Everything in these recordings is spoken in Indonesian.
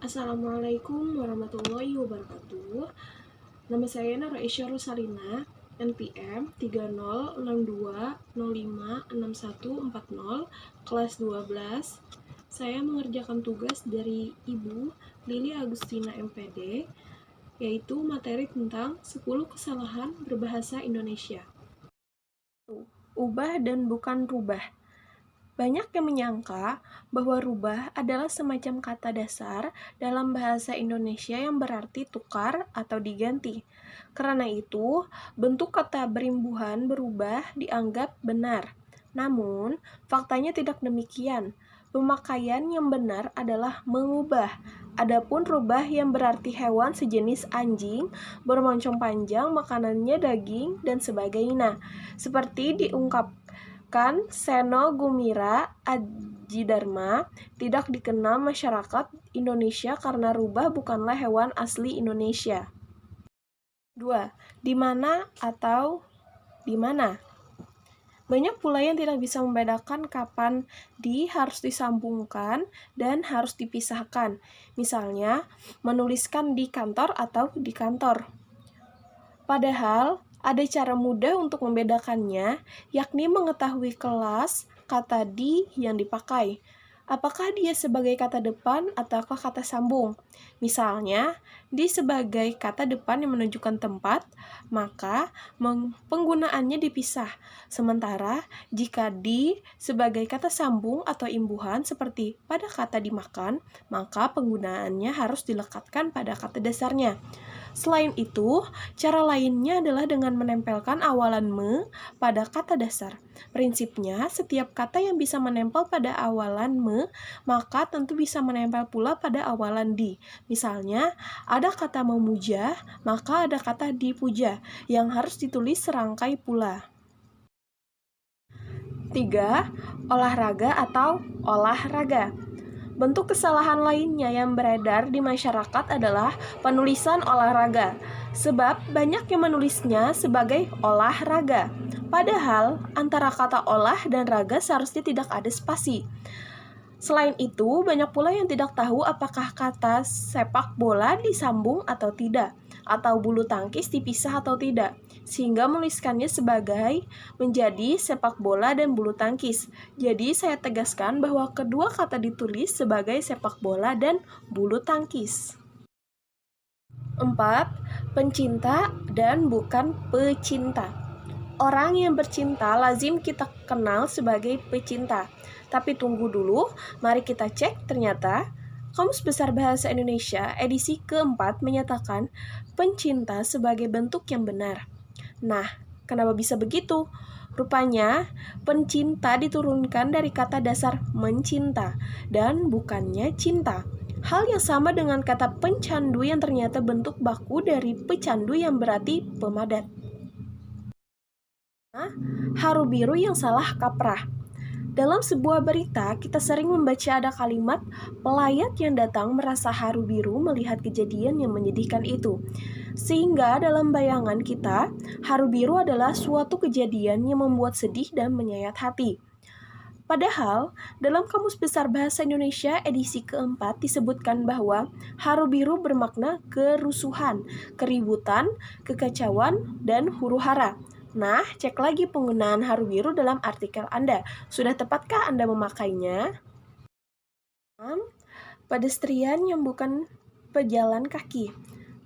Assalamualaikum warahmatullahi wabarakatuh. Nama saya Nara Isya Rosalina, NPM 3062056140, kelas 12. Saya mengerjakan tugas dari Ibu Lili Agustina MPD, yaitu materi tentang 10 kesalahan berbahasa Indonesia. Ubah dan bukan rubah. Banyak yang menyangka bahwa rubah adalah semacam kata dasar dalam bahasa Indonesia yang berarti tukar atau diganti. Karena itu, bentuk kata berimbuhan berubah dianggap benar. Namun, faktanya tidak demikian. Pemakaian yang benar adalah mengubah. Adapun rubah yang berarti hewan sejenis anjing, bermoncong panjang, makanannya daging, dan sebagainya. Seperti diungkapkan Seno Gumira Adjidharma, tidak dikenal masyarakat Indonesia karena rubah bukanlah hewan asli Indonesia. 2. Di mana atau di mana? Banyak pula yang tidak bisa membedakan kapan harus disambungkan dan harus dipisahkan. Misalnya, menuliskan di kantor atau di kantor. Padahal, ada cara mudah untuk membedakannya, yakni mengetahui kelas kata di yang dipakai. Apakah dia sebagai kata depan ataukah kata sambung? Misalnya, di sebagai kata depan yang menunjukkan tempat, maka penggunaannya dipisah. Sementara, jika di sebagai kata sambung atau imbuhan seperti pada kata dimakan, maka penggunaannya harus dilekatkan pada kata dasarnya. Selain itu, cara lainnya adalah dengan menempelkan awalan me pada kata dasar. Prinsipnya, setiap kata yang bisa menempel pada awalan me, maka tentu bisa menempel pula pada awalan di. Misalnya, ada kata memuja, maka ada kata dipuja, yang harus ditulis serangkai pula. 3. Olahraga atau olahraga. Bentuk kesalahan lainnya yang beredar di masyarakat adalah penulisan olahraga, sebab banyak yang menulisnya sebagai olahraga. Padahal, antara kata olah dan raga seharusnya tidak ada spasi. Selain itu, banyak pula yang tidak tahu apakah kata sepak bola disambung atau tidak, atau bulu tangkis dipisah atau tidak, sehingga menuliskannya sebagai menjadi sepak bola dan bulu tangkis. Jadi, saya tegaskan bahwa kedua kata ditulis sebagai sepak bola dan bulu tangkis. 4. Pencinta dan bukan pecinta. Orang yang bercinta lazim kita kenal sebagai pecinta. Tapi tunggu dulu, mari kita cek. Ternyata Kamus Besar Bahasa Indonesia edisi keempat menyatakan pencinta sebagai bentuk yang benar. Nah, kenapa bisa begitu? Rupanya, pencinta diturunkan dari kata dasar mencinta dan bukannya cinta. Hal yang sama dengan kata pencandu yang ternyata bentuk baku dari pecandu yang berarti pemadat. Haru biru yang salah kaprah. Dalam sebuah berita, kita sering membaca ada kalimat pelayat yang datang merasa haru biru melihat kejadian yang menyedihkan itu. Sehingga dalam bayangan kita, haru biru adalah suatu kejadian yang membuat sedih dan menyayat hati. Padahal, dalam Kamus Besar Bahasa Indonesia edisi keempat disebutkan bahwa haru biru bermakna kerusuhan, keributan, kekacauan, dan huru-hara. Nah, cek lagi penggunaan haru biru dalam artikel Anda. Sudah tepatkah Anda memakainya? Pedestrian yang bukan pejalan kaki.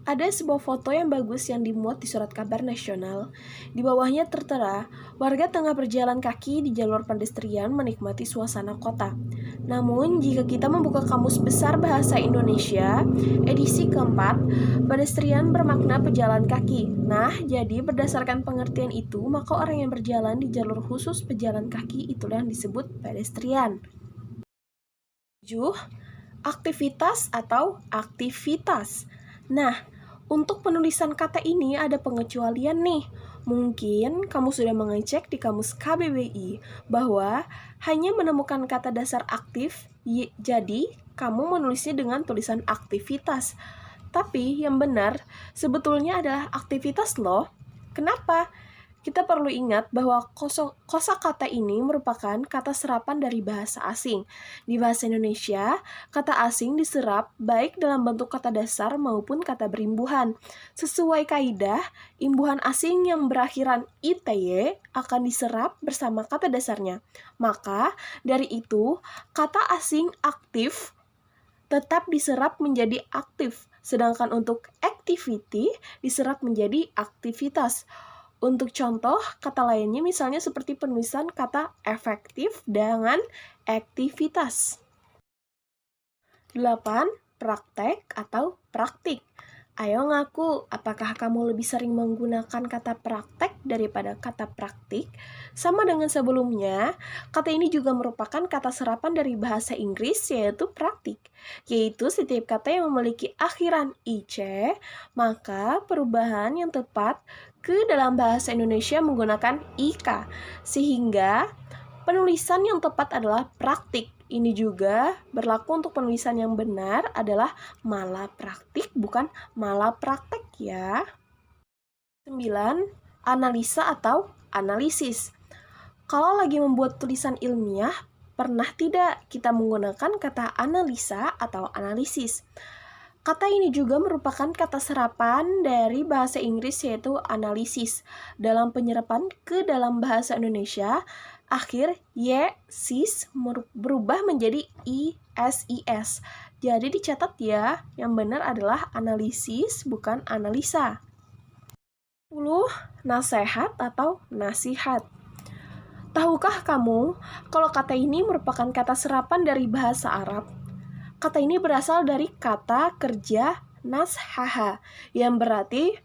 Ada sebuah foto yang bagus yang dimuat di Surat Kabar Nasional. Di bawahnya tertera, warga tengah berjalan kaki di jalur pedestrian menikmati suasana kota. Namun, jika kita membuka Kamus Besar Bahasa Indonesia, edisi keempat, pedestrian bermakna pejalan kaki. Nah, jadi berdasarkan pengertian itu, maka orang yang berjalan di jalur khusus pejalan kaki itulah yang disebut pedestrian. 7. Aktivitas atau aktivitas. Nah, untuk penulisan kata ini ada pengecualian nih. Mungkin kamu sudah mengecek di kamus KBBI bahwa hanya menemukan kata dasar aktif, jadi kamu menulisnya dengan tulisan aktivitas. Tapi yang benar sebetulnya adalah aktivitas loh. Kenapa? Kita perlu ingat bahwa kosakata ini merupakan kata serapan dari bahasa asing. Di bahasa Indonesia, kata asing diserap baik dalam bentuk kata dasar maupun kata berimbuhan. Sesuai kaidah, imbuhan asing yang berakhiran ity akan diserap bersama kata dasarnya. Maka, dari itu, kata asing aktif tetap diserap menjadi aktif, sedangkan untuk activity diserap menjadi aktivitas. Untuk contoh, kata lainnya misalnya seperti penulisan kata efektif dengan aktivitas. 8. Praktek atau praktik. Ayo ngaku, apakah kamu lebih sering menggunakan kata praktek daripada kata praktik? Sama dengan sebelumnya, kata ini juga merupakan kata serapan dari bahasa Inggris yaitu praktik. Yaitu setiap kata yang memiliki akhiran ic, maka perubahan yang tepat ke dalam bahasa Indonesia menggunakan ik. Sehingga penulisan yang tepat adalah praktik. Ini juga berlaku untuk penulisan yang benar adalah malapraktik, bukan malapraktek ya. 9. Analisa atau analisis. Kalau lagi membuat tulisan ilmiah, pernah tidak kita menggunakan kata analisa atau analisis? Kata ini juga merupakan kata serapan dari bahasa Inggris yaitu analisis. Dalam penyerapan ke dalam bahasa Indonesia, akhir sis berubah menjadi isis. Jadi dicatat ya, yang benar adalah analisis bukan analisa. 10. Nasihat atau nasihat. Tahukah kamu kalau kata ini merupakan kata serapan dari bahasa Arab? Kata ini berasal dari kata kerja nashaha yang berarti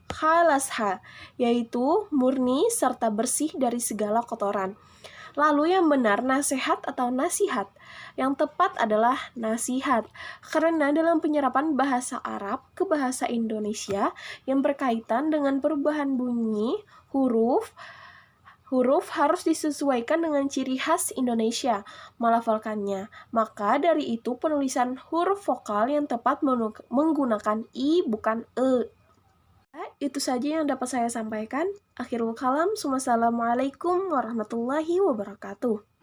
khalasha, yaitu murni serta bersih dari segala kotoran. Lalu yang benar nasihat atau nasihat? Yang tepat adalah nasihat, karena dalam penyerapan bahasa Arab ke bahasa Indonesia yang berkaitan dengan perubahan bunyi, huruf harus disesuaikan dengan ciri khas Indonesia melafalkannya. Maka dari itu penulisan huruf vokal yang tepat menggunakan i bukan e. Itu saja yang dapat saya sampaikan. Akhirul kalam, wassalamualaikum warahmatullahi wabarakatuh.